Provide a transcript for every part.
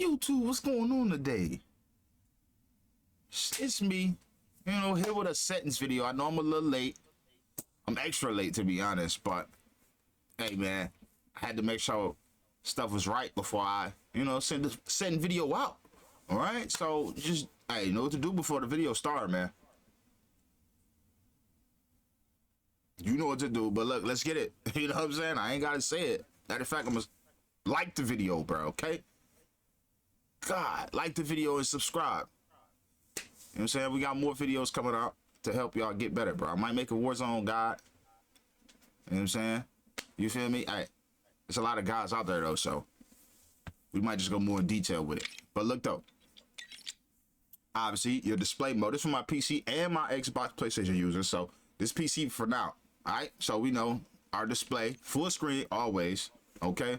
YouTube, what's going on today? It's me, here with a settings video. I know I'm a little late. I'm extra late, to be honest, but hey, man, I had to make sure stuff was right before I, send the setting video out. All right, so just, hey, you know what to do before the video starts, man. You know what to do, but look, let's get it. You know what I'm saying? I ain't got to say it. Matter of fact, I'm going to like the video, bro, okay? God, like the video and subscribe. You know what I'm saying? We got more videos coming out to help y'all get better, bro. I might make a Warzone guide. You know what I'm saying? You feel me? Hey, there's a lot of guys out there, though, so we might just go more in detail with it. But look, though. Obviously, your display mode. This is for my PC and my Xbox PlayStation users, so this PC for now. All right? So we know our display, full screen always, okay?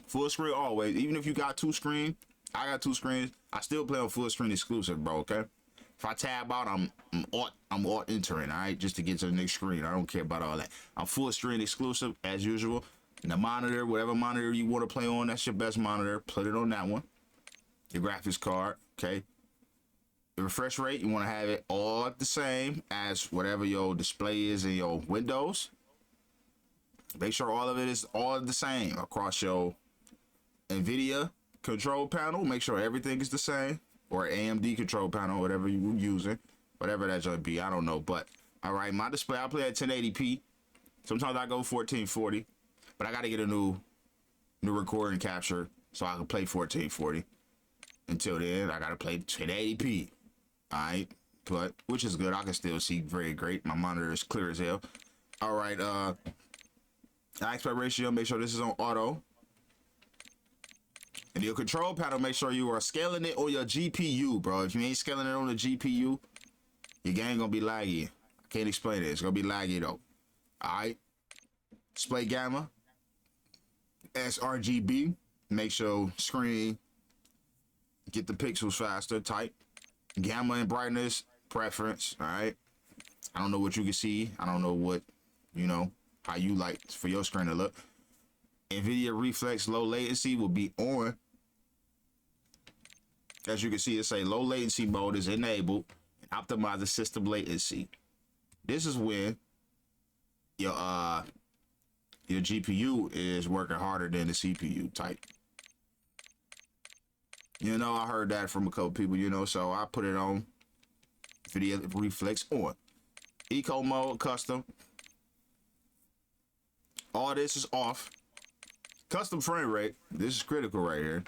Full screen always. Even if you got two screens, I got two screens, I still play on full screen exclusive, bro, okay? If I tab out, I'm alt entering, all right, just to get to the next screen. I don't care about all that. I'm full screen exclusive as usual. And the monitor, whatever monitor you want to play on, that's your best monitor. Put it on that one. Your graphics card, okay? The refresh rate, you want to have it all the same as whatever your display is in your Windows. Make sure all of it is all the same across your NVIDIA control panel. Make sure everything is the same, or AMD control panel, whatever you're using, whatever that should be. I don't know, but all right, my display, I play at 1080p. Sometimes I go 1440, but I got to get a new recording capture so I can play 1440. Until then, I got to play 1080p. All right, but which is good. I can still see very great. My monitor is clear as hell. All right, aspect ratio, make sure this is on auto. And your control panel, make sure you are scaling it on your GPU, bro. If you ain't scaling it on the GPU, your game gonna be laggy. I can't explain it. It's gonna be laggy though. All right. Display gamma, sRGB. Make sure screen get the pixels faster. Type gamma and brightness preference. All right. I don't know what you can see. I don't know what how you like for your screen to look. NVIDIA reflex low latency will be on. As you can see, it say low latency mode is enabled and optimize the system latency. This is when your GPU is working harder than the CPU type. I heard that from a couple people, so I put it on. NVIDIA reflex on. Eco mode, custom. All this is off. Custom frame rate. This is critical right here.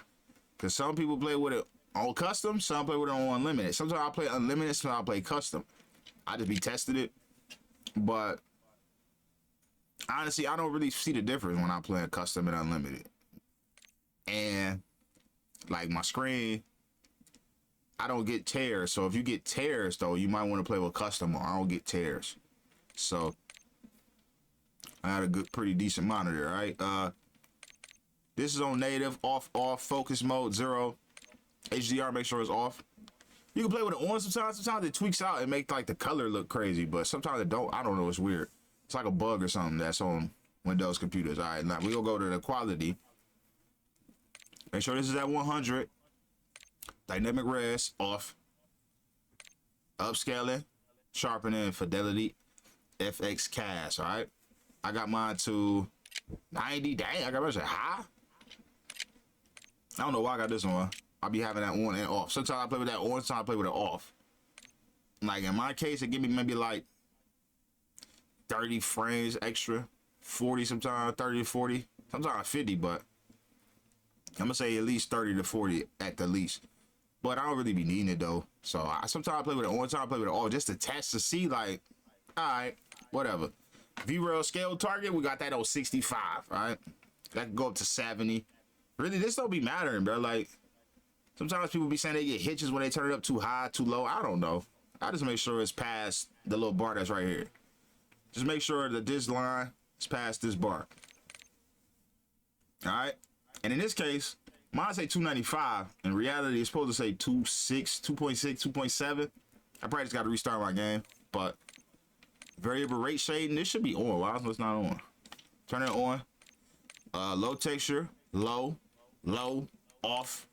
Because some people play with it on custom, some play with it on unlimited. Sometimes I play unlimited, sometimes I play custom. I just be testing it. But honestly, I don't really see the difference when I play custom and unlimited. And like my screen, I don't get tears. So if you get tears though, you might want to play with custom, or I don't get tears. So I had a pretty decent monitor, right? This is on native, off, focus mode, 0. HDR, make sure it's off. You can play with it on sometimes. Sometimes it tweaks out and make like the color look crazy, but sometimes it don't. I don't know, it's weird. It's like a bug or something that's on Windows computers. All right, now we're gonna go to the quality. Make sure this is at 100. Dynamic res, off. Upscaling, sharpening, fidelity, FX cast, all right? I got mine to 90. Dang, I got mine high. I don't know why I got this one. I'll be having that on and off. Sometimes I play with that on, sometimes I play with it off. Like in my case, it give me maybe like 30 frames extra, 40 sometimes, 30 to 40, sometimes 50, but I'm gonna say at least 30 to 40 at the least. But I don't really be needing it though. So sometimes I play with it on, sometimes I play with it off, just to test to see like, all right, whatever. V-Rail scale target, we got that on 65, all right? That can go up to 70. Really, this don't be mattering, bro. Like, sometimes people be saying they get hitches when they turn it up too high, too low. I don't know. I just make sure it's past the little bar that's right here. Just make sure that this line is past this bar. All right? And in this case, mine say 295. In reality, it's supposed to say 2.6, 2.7. I probably just got to restart my game, but variable rate shading, this should be on. Why is it not on? Turn it on. Low texture, low, low, off.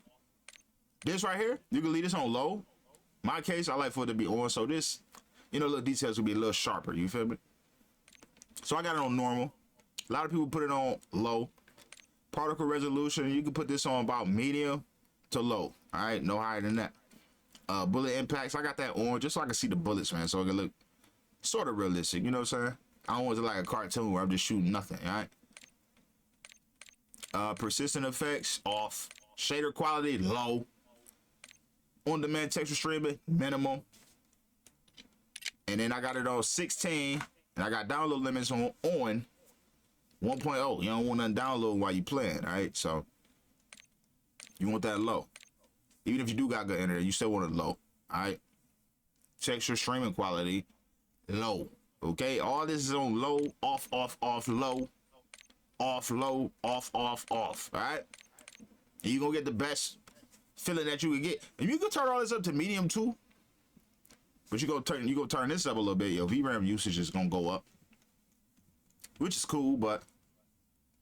This right here, you can leave this on low. My case, I like for it to be on, so this, you know, little details will be a little sharper. You feel me? So I got it on normal. A lot of people put it on low. Particle resolution, you can put this on about medium to low. All right, no higher than that. Bullet impacts, I got that on just so I can see the bullets, man, so it can look sort of realistic. You know what I'm saying? I don't want it like a cartoon where I'm just shooting nothing. All right. Persistent effects off. Shader quality low. On-demand texture streaming minimum. And then I got it on 16, and I got download limits on 1.0. You don't want nothing download while you playing, all right? So you want that low. Even if you do got good internet, you still want it low, all right? Texture streaming quality low. Okay, all this is on low, off, low, off, low, off, all right? And you're gonna get the best feeling that you can get. And you can turn all this up to medium too, but you gonna turn this up a little bit. Your VRAM usage is gonna go up, which is cool, but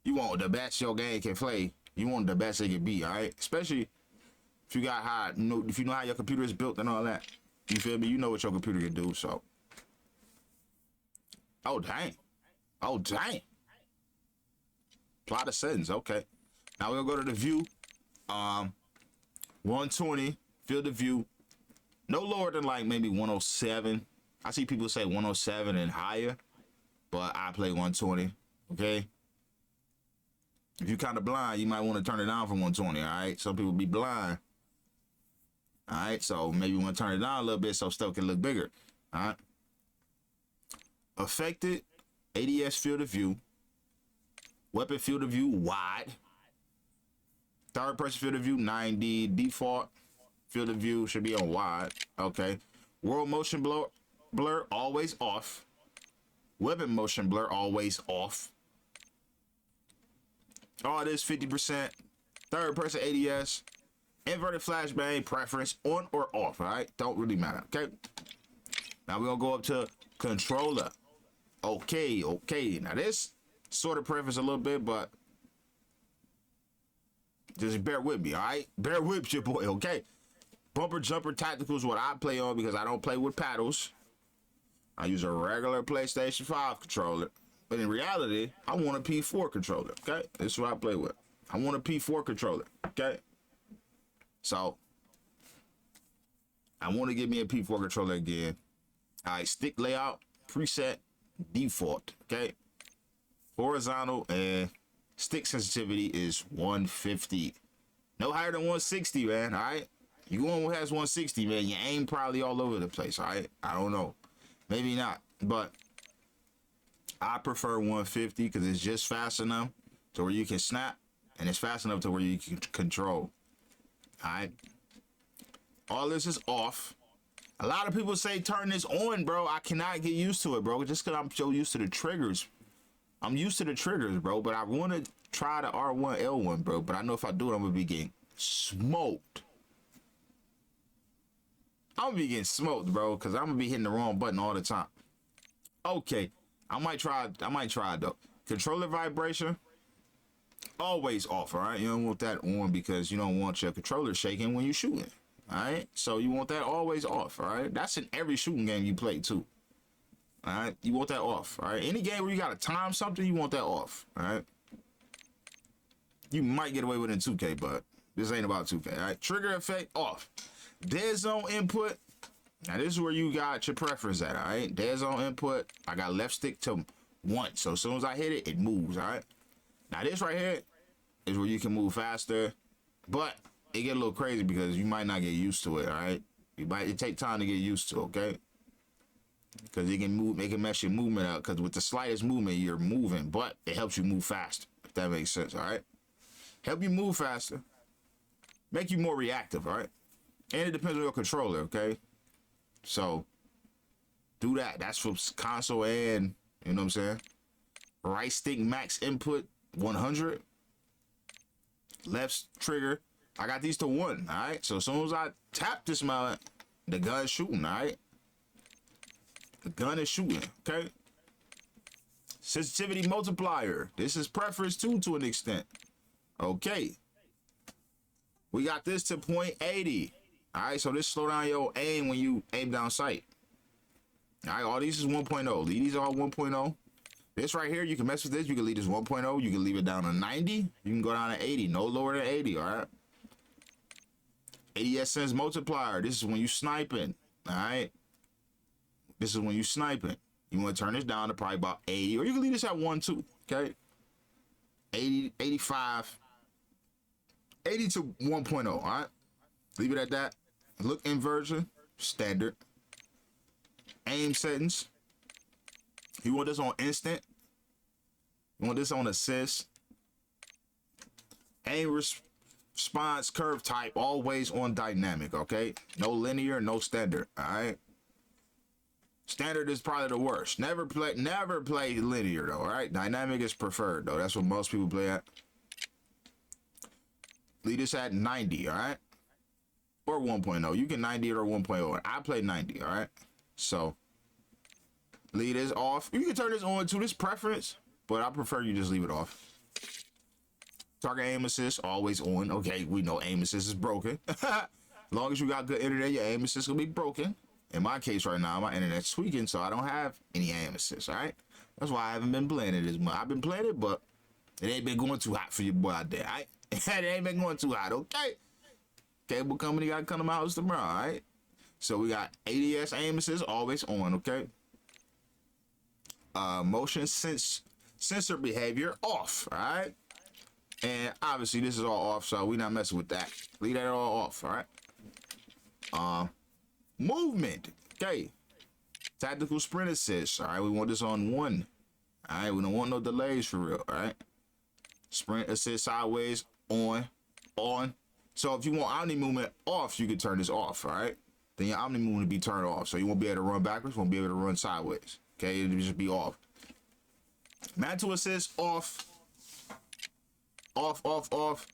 you want the best your game can play. You want the best it can be, all right? Especially if you got if you know how your computer is built and all that. You feel me? You know what your computer can do, so. Oh, dang. Oh, dang. Apply the settings. Okay. Now we'll go to the view. 120. Field of view. No lower than like maybe 107. I see people say 107 and higher, but I play 120. Okay. If you're kind of blind, you might want to turn it down from 120. All right. Some people be blind. All right. So maybe you want to turn it down a little bit so stuff can look bigger. All right. Affected, ADS field of view, weapon field of view wide, third person field of view 90, default field of view should be on wide. Okay, world motion blur always off, weapon motion blur always off. All this 50%, third person ADS, inverted flashbang preference on or off. All right, don't really matter. Okay, now we're gonna go up to controller. Okay. Now this sort of preference a little bit, but just bear with me, all right? Bear with your boy, okay? Bumper jumper tactical is what I play on because I don't play with paddles. I use a regular PlayStation 5 controller, but in reality, I want a P4 controller, okay? This is what I play with. I want a P4 controller, okay? So I want to get me a P4 controller again. All right, stick layout preset default. Okay, horizontal and stick sensitivity is 150. No higher than 160, man. All right, you going with has 160, man. Your aim probably all over the place. All right, I don't know, maybe not, but I prefer 150 because it's just fast enough to where you can snap, and it's fast enough to where you can control. All right, all this is off. A lot of people say turn this on, bro. I cannot get used to it, bro. Just because I'm so used to the triggers. I'm used to the triggers, bro. But I want to try the R1, L1, bro. But I know if I do it, I'm going to be getting smoked. I'm going to be getting smoked, bro. Because I'm going to be hitting the wrong button all the time. Okay. I might try it, though. Controller vibration. Always off, all right? You don't want that on because you don't want your controller shaking when you're shooting. All right, so you want that always off. All right, that's in every shooting game you play too. All right, you want that off. All right, any game where you gotta time something, you want that off. All right, you might get away with it in 2K, but this ain't about 2K. All right, trigger effect off. Dead zone input. Now this is where you got your preference at. All right, dead zone input. I got left stick to 1, so as soon as I hit it, it moves. All right. Now this right here is where you can move faster, but it get a little crazy because you might not get used to it, all right? It take time to get used to, okay? Because it can mess your movement out. Because with the slightest movement, you're moving, but it helps you move faster, if that makes sense, all right? Help you move faster. Make you more reactive, all right? And it depends on your controller, okay? So, do that. That's for console and, you know what I'm saying? Right stick max input, 100. Left trigger. I got these to 1, all right? So as soon as I tap this mount, the gun's shooting, all right? The gun is shooting, okay? Sensitivity multiplier. This is preference too, to an extent. Okay. We got this to point 80. All right, so this slow down your aim when you aim down sight. All right, all these is 1.0. These are all 1.0. This right here, you can mess with this. You can leave this 1.0. You can leave it down to 90. You can go down to 80. No lower than 80, all right? ADS multiplier. This is when you sniping, all right? This is when you sniping. You want to turn this down to probably about 80, or you can leave this at 1, 2, okay? 80, 85, 80 to 1.0, all right? Leave it at that. Look inversion, standard. Aim settings. You want this on instant. You want this on assist. Aim response curve type, always on dynamic, okay? No linear, no standard, all right? Standard is probably the worst. Never play linear though, all right? Dynamic is preferred though. That's what most people play at. Leave this at 90, all right? Or 1.0. You can 90 it or 1.0. I play 90, all right? So leave this off. You can turn this on to this preference, but I prefer you just leave it off. Target aim assist, always on. Okay, we know aim assist is broken. As long as you got good internet, your aim assist will be broken. In my case right now, my internet's tweaking, so I don't have any aim assist, all right? That's why I haven't been playing it as much. I've been playing it, but it ain't been going too hot for your boy out there, all right? It ain't been going too hot, okay? Cable company got to come to my house tomorrow, all right? So we got ADS aim assist, always on, okay? Motion sensor behavior, off, all right? And obviously this is all off, so we not messing with that. Leave that all off, all right? Movement, okay. Tactical sprint assist, all right? We want this on 1. All right, we don't want no delays for real, all right? Sprint assist sideways, on. So if you want omni movement off, you can turn this off, all right? Then your omni movement will be turned off, so you won't be able to run backwards, won't be able to run sideways, okay? It'll just be off. Mantle assist, off. Off.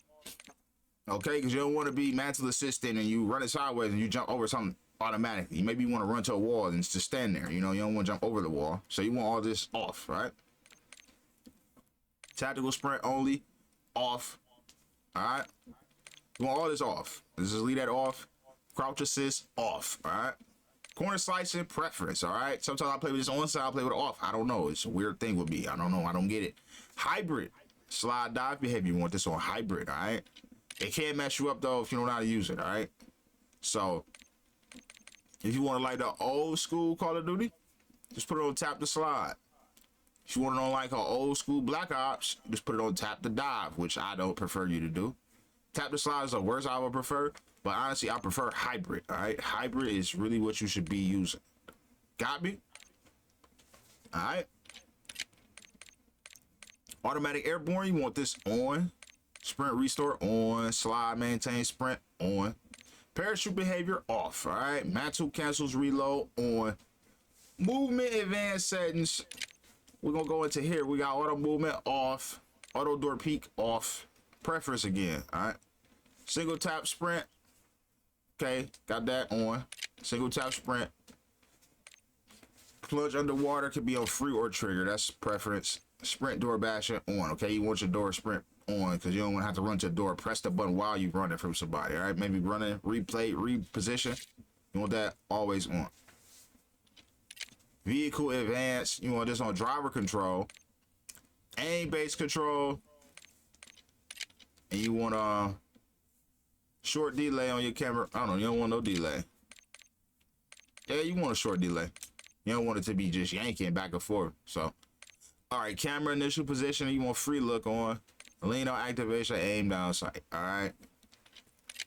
Okay, because you don't want to be mantle assistant and you run it sideways and you jump over something automatically. Maybe you want to run to a wall and just stand there. You know, you don't want to jump over the wall. So you want all this off, right? Tactical sprint only, off. All right? You want all this off. Let's just leave that off. Crouch assist, off. All right? Corner slicing, preference. All right? Sometimes I play with this on side, I play with it off. I don't know. It's a weird thing with me. I don't know. I don't get it. Hybrid. Slide dive behavior. You want this on hybrid, all right? It can't mess you up though if you don't know how to use it, all right? So if you want to like the old school Call of Duty, just put it on tap to slide. If you want it on like an old school Black Ops, just put it on tap to dive, which I don't prefer you to do. Tap to slide is the worst I would prefer, but honestly I prefer hybrid, all right? Hybrid is really what you should be using. Got me? All right? Automatic airborne, you want this on. Sprint restore on. Slide maintain sprint on. Parachute behavior off, all right? Mantle cancels reload on. Movement advanced settings. We're going to go into here. We got auto movement off. Auto door peak off. Preference again, all right? Single tap sprint. Okay, got that on. Single tap sprint. Plunge underwater could be on free or trigger. That's preference. Sprint door bashing on, okay? You want your door sprint on because you don't want to have to run to the door. Press the button while you running from somebody, all right? Maybe running, replay, reposition. You want that always on. Vehicle advance. You want this on driver control. Aim-based control. And you want short delay on your camera. I don't know. You don't want no delay. Yeah, you want a short delay. You don't want it to be just yanking back and forth, so... All right, camera initial position, you want free look on. Lean on activation, aim down sight, all right?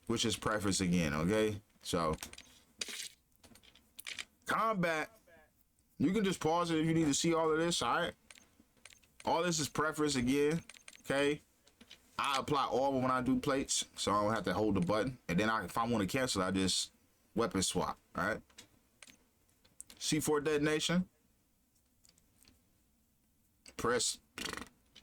Which is preference again, okay? So, combat, you can just pause it if you need to see all of this, all right? All this is preference again, okay? I apply all when I do plates, so I don't have to hold the button. And then if I want to cancel, I just weapon swap, all right? C4 detonation. Press.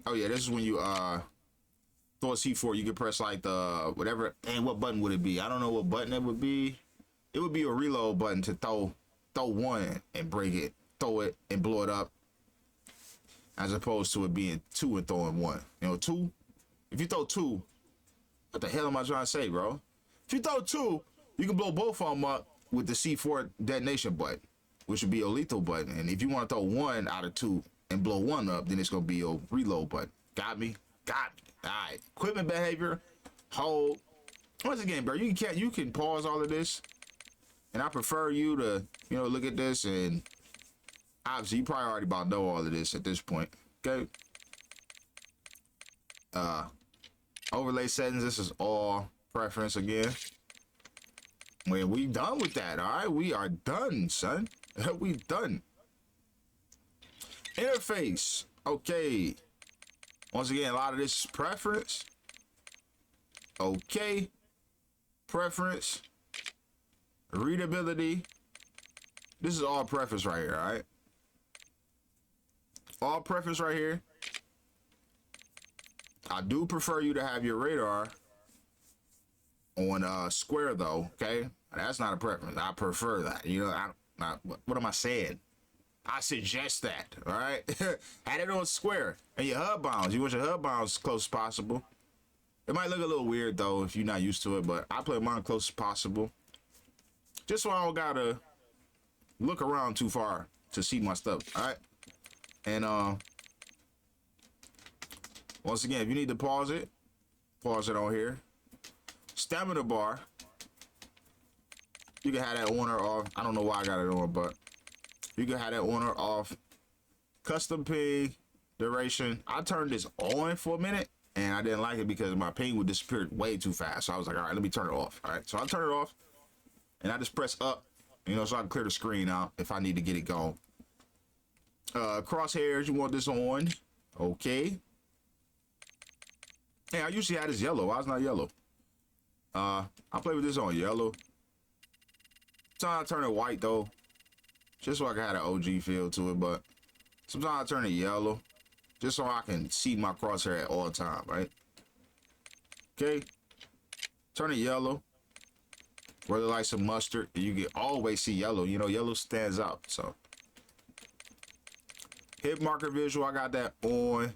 Oh yeah, this is when you throw a C4. You can press like the whatever. And what button would it be? I don't know what button it would be. It would be a reload button to throw one and break it, throw it and blow it up, as opposed to it being 2 and throwing 1. You know, 2. If you throw 2, What the hell am I trying to say, bro? If you throw two, you can blow both of them up with the C4 detonation button, which would be your lethal button. And if you want to throw one out of two and blow one up, then it's gonna be your reload button. Got me? Got me. All right. Equipment behavior. Hold. Once again, bro, you can pause all of this, and I prefer you to look at this, and obviously you probably already about know all of this at this point. Okay. Overlay settings. This is all preference again. When we done with that, all right, we are done, son. We done. Interface. Okay. Once again, a lot of this is preference. Okay. Preference. Readability. This is all preference right here, all right? All preference right here. I do prefer you to have your radar on square though, okay? That's not a preference. I prefer that. What am I saying? I suggest that, all right? Have it on square. And your hub bounds. You want your hub bounds as close as possible. It might look a little weird though if you're not used to it, but I play mine close as possible. Just so I don't gotta look around too far to see my stuff, all right? And once again, if you need to pause it on here. Stamina bar. You can have that on or off. I don't know why I got it on, but you can have that on or off. Custom ping duration. I turned this on for a minute and I didn't like it because my ping would disappear way too fast. So I was like, all right, let me turn it off. All right, so I turn it off and I just press up, so I can clear the screen out if I need to get it going. Crosshairs, you want this on. Okay. Hey, I usually have this yellow. Why is it not yellow? I play with this on yellow. Sometimes I turn it white though, just so I can have an OG feel to it. But sometimes I turn it yellow, just so I can see my crosshair at all time, right? Okay. Turn it yellow. Whether like some mustard, you can always see yellow. Yellow stands out. So hit marker visual, I got that on.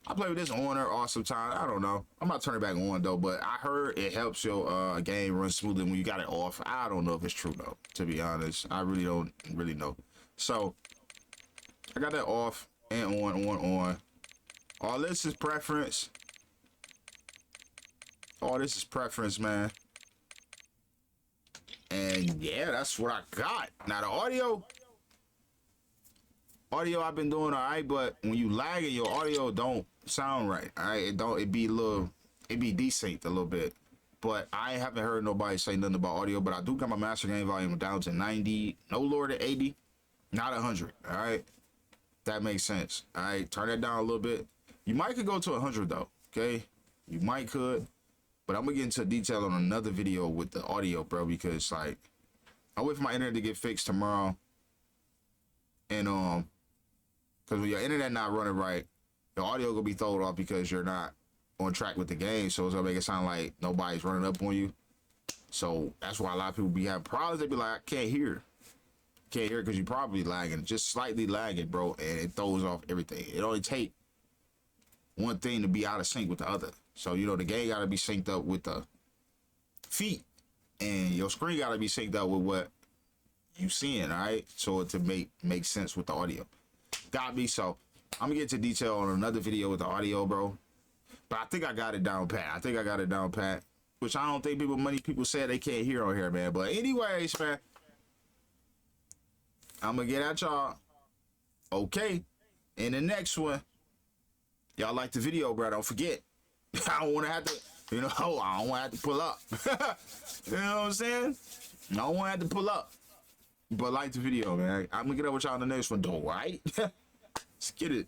I play with this on or off sometimes. I don't know. I'm not turning it back on though, but I heard it helps your game run smoothly when you got it off. I don't know if it's true though, to be honest. I really don't know. So I got that off and on. All this is preference. All this is preference, man. And yeah, that's what I got. Now the audio I've been doing all right, but when you lag it, your audio don't sound right. All right, it be desynced a little bit. But I haven't heard nobody say nothing about audio. But I do got my master gain volume down to 90, no lower than 80, not 100. All right, that makes sense. All right, turn that down a little bit. You might could go to 100 though. Okay, you might could, but I'm gonna get into detail on another video with the audio, bro, because like I wait for my internet to get fixed tomorrow, and because when your internet not running right, the audio gonna be thrown off because you're not on track with the game. So it's gonna make it sound like nobody's running up on you. So that's why a lot of people be having problems. They be like, I can't hear because you're probably lagging, just slightly lagging, bro, and it throws off everything. It only take one thing to be out of sync with the other. So the game gotta be synced up with the feet, and your screen gotta be synced up with what you seeing, all right? So to make sense with the audio. Got me. So I'm gonna get into detail on another video with the audio, bro. But I think I got it down pat. Which I don't think many people say they can't hear on here, man. But anyways, man, I'm gonna get at y'all. Okay. In the next one, y'all like the video, bro. Don't forget. I don't want to have to, I don't want to have to pull up. You know what I'm saying? I don't want to have to pull up. But like the video, man. I'm gonna get up with y'all in the next one, though, right? Let's get it.